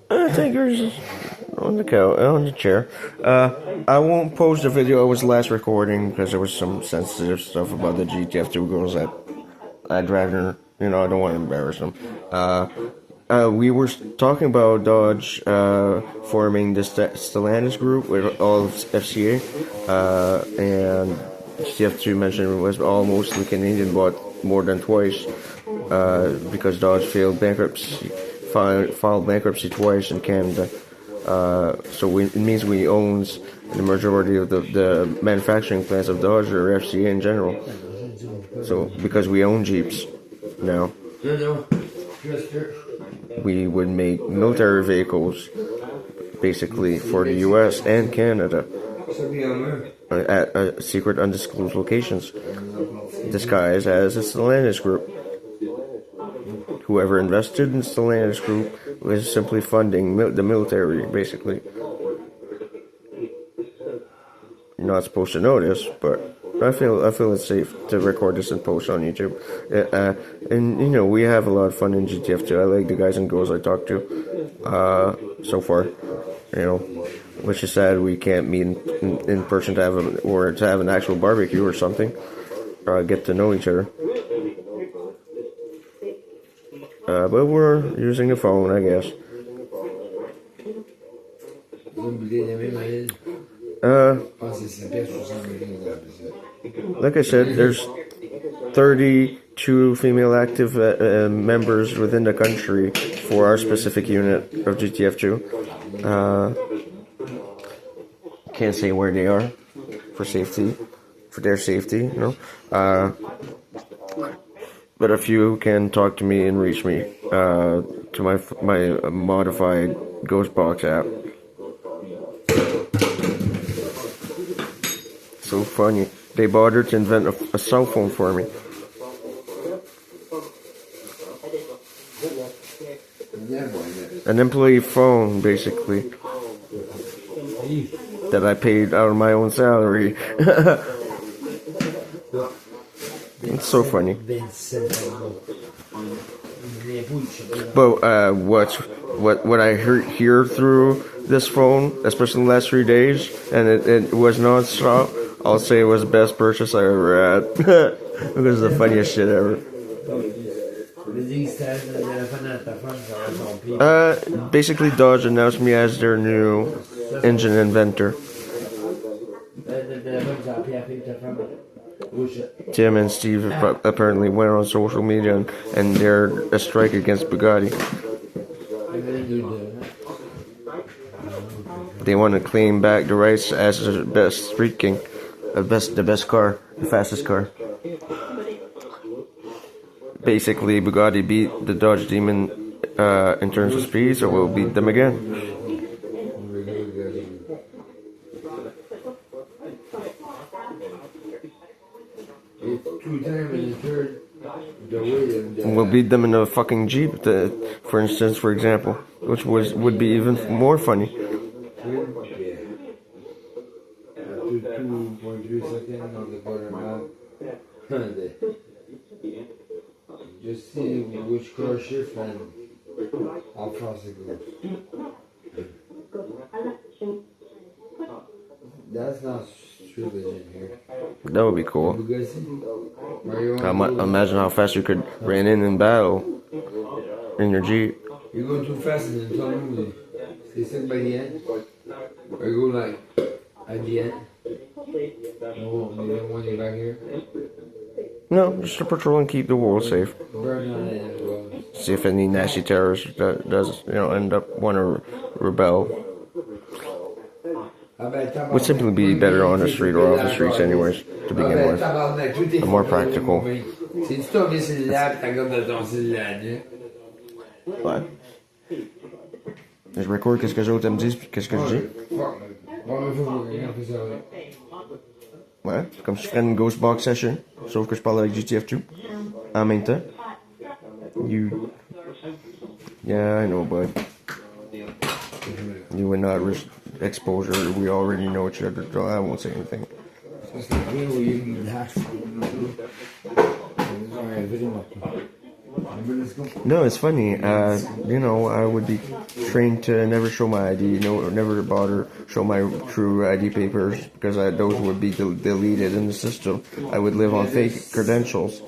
Tiger's on the on the chair. I won't post the video I was last recording because there was some sensitive stuff about the GTF2 girls that I'd rather, I don't want to embarrass them. We were talking about Dodge forming the Stellantis group with all of FCA, and GTF2 mentioned it was all mostly Canadian, but more than twice because Dodge filed bankruptcy twice in Canada. So it means we owns the majority of the manufacturing plants of Dodge or FCA in general. So because we own Jeeps now, we would make military vehicles basically for the US and Canada at secret undisclosed locations, disguised as a Stellantis group. Whoever invested in Stellantis group was simply funding the military, basically. You're not supposed to know this, but I feel it's safe to record this and post on YouTube. And we have a lot of fun in GTF2. I like the guys and girls I talk to so far. Which is sad we can't meet in person to have an actual barbecue or something. Get to know each other. But we're using the phone, I guess. Like I said, there's 32 female active members within the country for our specific unit of GTF2. Can't say where they are for their safety, but a few can talk to me and reach me to my modified Ghostbox app. So funny. They bothered to invent a cell phone for me. An employee phone, basically, that I paid out of my own salary. It's so funny. But what I hear through this phone, especially in the last 3 days, and it was non-stop, I'll say it was the best purchase I ever had. It was the funniest shit ever. Basically Dodge announced me as their new engine inventor. Tim and Steve apparently went on social media and dared a strike against Bugatti. They want to claim back the rights as the best street king, the best car, the fastest car. Basically, Bugatti beat the Dodge Demon in terms of speed, so we'll beat them again. We'll beat them in a fucking Jeep, for instance, for example, which would be even more funny. Just see which car shift and how fast it goes. That's not true in here. That would be cool. Imagine how fast you could ran in battle in your Jeep. You go too fast and then tell them they stuck by the end. Or you go like at the end. No, they don't want you back here. No, just to patrol and keep the world safe. See if any nasty terrorist does, end up want to rebel. Would simply be better on the street or off the streets anyways, to begin with. And more practical. What? Je record qu'est-ce que les autres me disent puis qu'est-ce que je dis. Ouais, c'est comme si je ferais une Ghostbox session, sauf que je parle avec GTF2 en même temps. Yeah, I know, bud. You would not risk exposure. We already know each other, so I won't say anything. No, it's funny. You know, I would be trained to never show my ID, no, never bother show my true ID papers because those would be deleted in the system. I would live on fake credentials,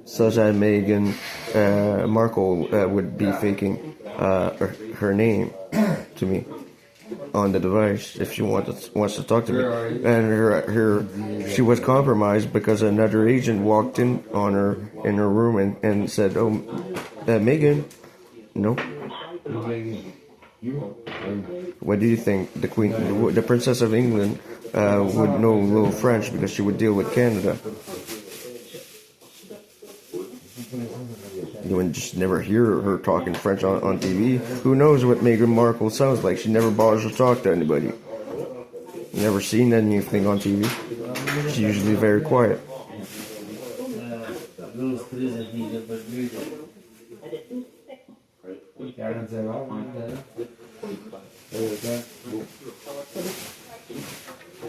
such as Meghan Markle would be faking her name to me on the device if she wants to talk to me, and she was compromised because another agent walked in on her in her room and said, "Oh, Megan, no. What do you think the Queen, the Princess of England, would know a little French because she would deal with Canada?" You would just never hear her talking French on TV. Who knows what Meghan Markle sounds like? She never bothers to talk to anybody. Never seen anything on TV. She's usually very quiet.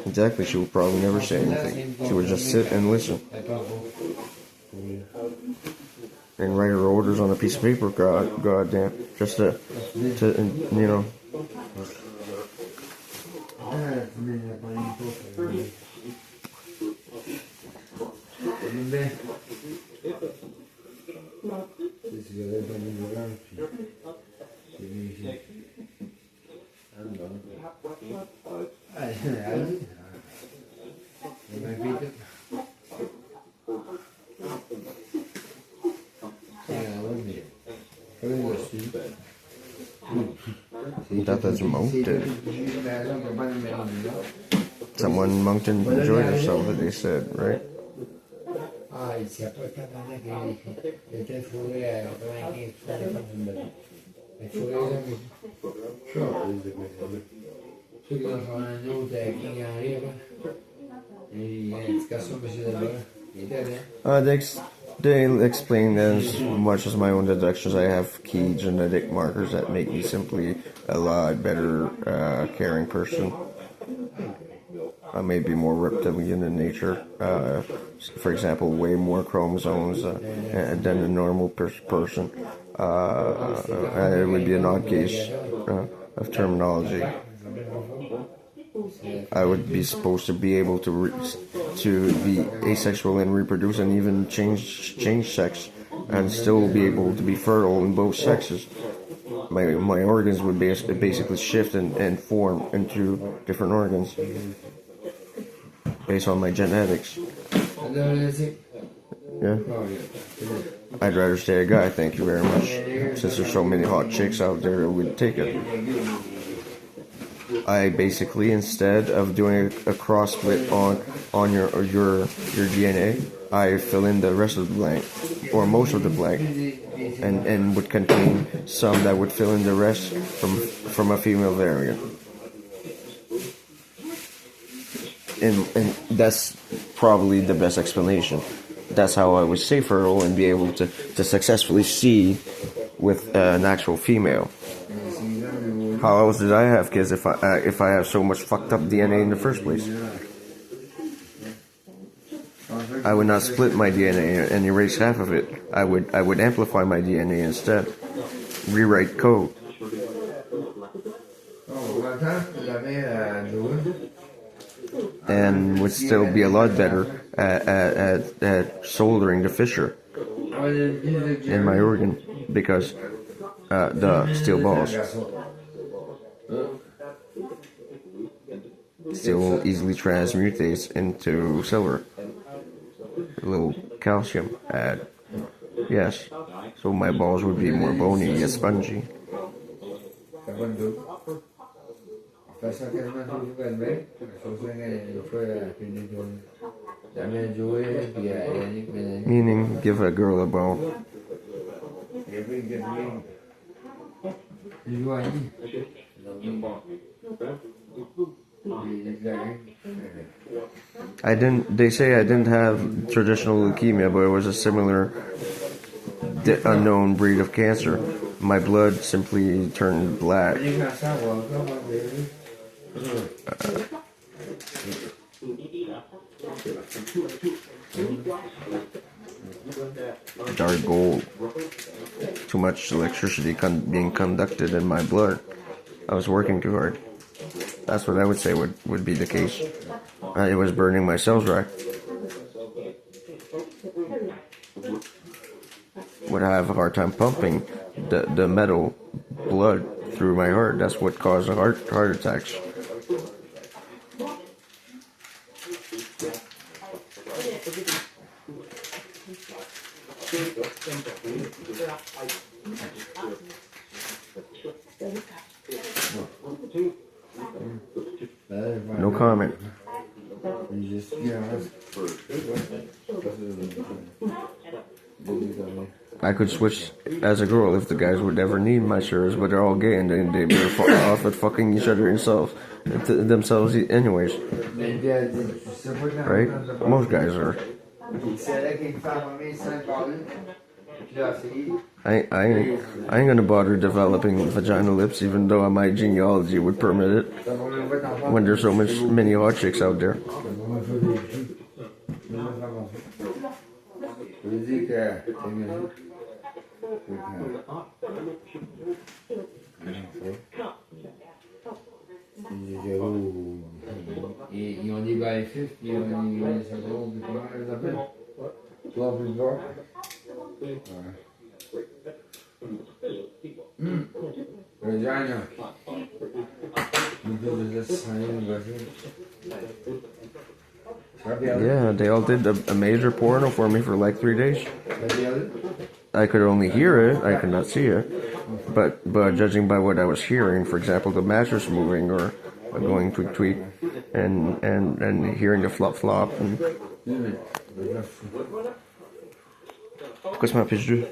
Exactly, she would probably never say anything. She would just sit and listen. And write her orders on a piece of paper, goddamn, just to you know. That is mounted. Someone monked and enjoyed herself, as they said, right? They explain as much as my own deductions. I have key genetic markers that make me simply a lot better caring person. I may be more reptilian in nature. For example, way more chromosomes than a normal person. It would be an odd case of terminology. I would be supposed to be able to be asexual and reproduce and even change sex and still be able to be fertile in both sexes. My organs would basically shift and form into different organs based on my genetics. Yeah. I'd rather stay a guy, thank you very much. Since there's so many hot chicks out there that would take it. I basically, instead of doing a cross split on your DNA, I fill in the rest of the blank, or most of the blank, and would contain some that would fill in the rest from a female variant. And that's probably the best explanation. That's how I would stay fertile and be able to successfully see with an actual female. How else did I have kids if I have so much fucked up DNA in the first place? I would not split my DNA and erase half of it. I would amplify my DNA instead. Rewrite code. And would still be a lot better at soldering the fissure in my organ because the steel balls still easily transmutates into silver. A little calcium add. Yes. So my balls would be more bony and spongy. Meaning, give a girl a bone. They say I didn't have traditional leukemia, but it was a similar unknown breed of cancer. My blood simply turned black. dark gold. Too much electricity being conducted in my blood. I was working too hard. That's what I would say would be the case. I was burning my cells dry. Would I have a hard time pumping the metal blood through my heart? That's what caused heart attacks. No comment. You just, you know, I could switch as a girl if the guys would ever need my service, but they're all gay and they'd be off at fucking each other themselves anyways. Right? Most guys are. I ain't gonna bother developing vaginal lips, even though my genealogy would permit it. When there's so many hot chicks out there. Ils ont des bails fifs, ils ont des secondes, comment elles appellent? Toi plus bas? Vagina. Yeah, they all did a major porno for me for like 3 days. I could only hear it, I could not see it. But judging by what I was hearing, for example, the mattress moving or going tweak tweak, and hearing the flop flop. Pourquoi ça m'empêche de?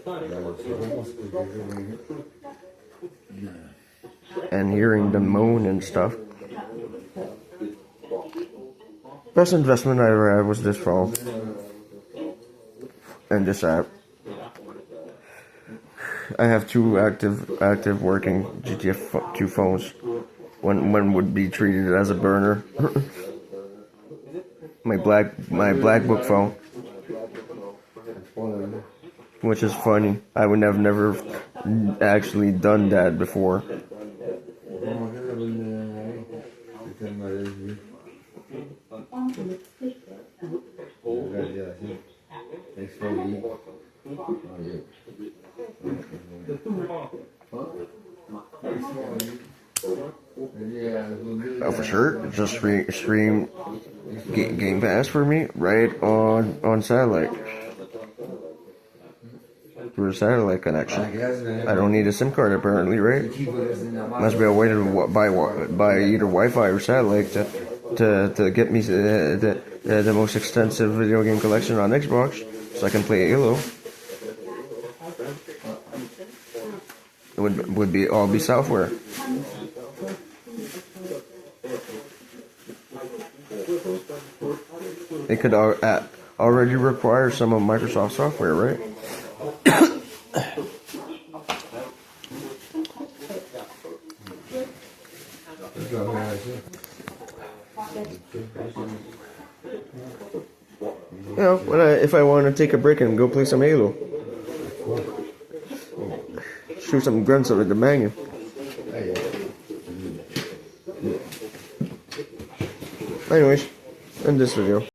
And hearing the moan and stuff. Best investment I ever had was this phone and this app. I have two active working GTF 2 phones. One would be treated as a burner. my black book phone, which is funny. I would have never actually done that before. Oh, for sure, just stream Game Pass for me right on satellite through a satellite connection. I don't need a SIM card apparently, right? Must be a way to buy either Wi-Fi or satellite to get me the most extensive video game collection on Xbox, so I can play Halo. It would all be software. It could already require some of Microsoft software, right? You know, if I want to take a break and go play some Halo, shoot some grunts over the banging. Anyways, end this video.